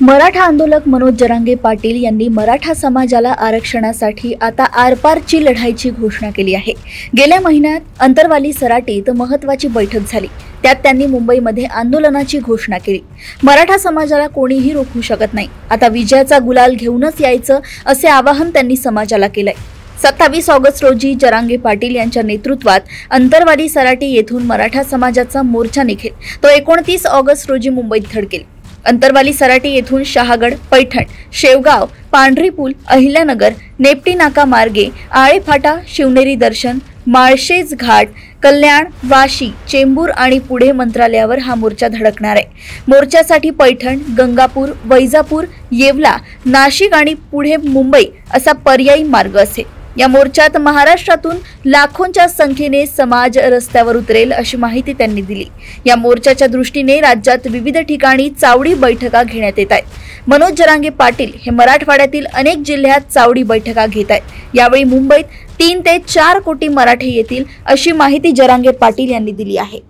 मराठा आंदोलक मनोज जरांगे पाटील यांनी मराठा समाजाला आरक्षणासाठी आता आरपारची लढाईची घोषणा केली आहे। गेल्या महिन्यात अंतरवाली सराटीत महत्त्वाची बैठक झाली। त्यात त्यांनी मुंबईमध्ये आंदोलनाची घोषणा केली। मराठा समाजाला कोणीही रोखू शकत नाही, आता विजयाचा गुलाल घेऊनच यायचं असे आवाहन त्यांनी समाजाला केलंय। 27 ऑगस्ट रोजी जरांगे पाटील यांच्या नेतृत्वात अंतरवाली सराटी येथून मराठा समाजाचा मोर्चा निघेल। तो 29 ऑगस्ट रोजी मुंबईत धडकेल। अंतरवाली सराटी येथून शहागड, पैठण, शेवगाव, पांढरी पूल, अहिल्यानगर, नेपटी नाका मार्गे आळेफाटा, शिवनेरी दर्शन, माळशेज घाट, कल्याण, वाशी, चेंबूर आणि पुढे मंत्रालयावर हा मोर्चा धडकणार आहे। मोर्चासाठी पैठण, गंगापूर, वैजापूर, येवला, नाशिक आणि पुढे मुंबई असा पर्यायी मार्ग असेल। या मोर्चात महाराष्ट्रातून लाखोंच्या संख्येने समाज रस्त्यावर उतरेल अशी माहिती त्यांनी दिली। या मोर्चाच्या दृष्टीने राज्यात विविध ठिकाणी चावडी बैठका घेण्यात येत आहेत। मनोज जरांगे पाटील हे मराठवाड्यातील अनेक जिल्ह्यात चावडी बैठका घेत आहेत। यावेळी मुंबईत 3 ते 4 कोटी मराठे येतील अशी माहिती जरांगे पाटील यांनी दिली आहे।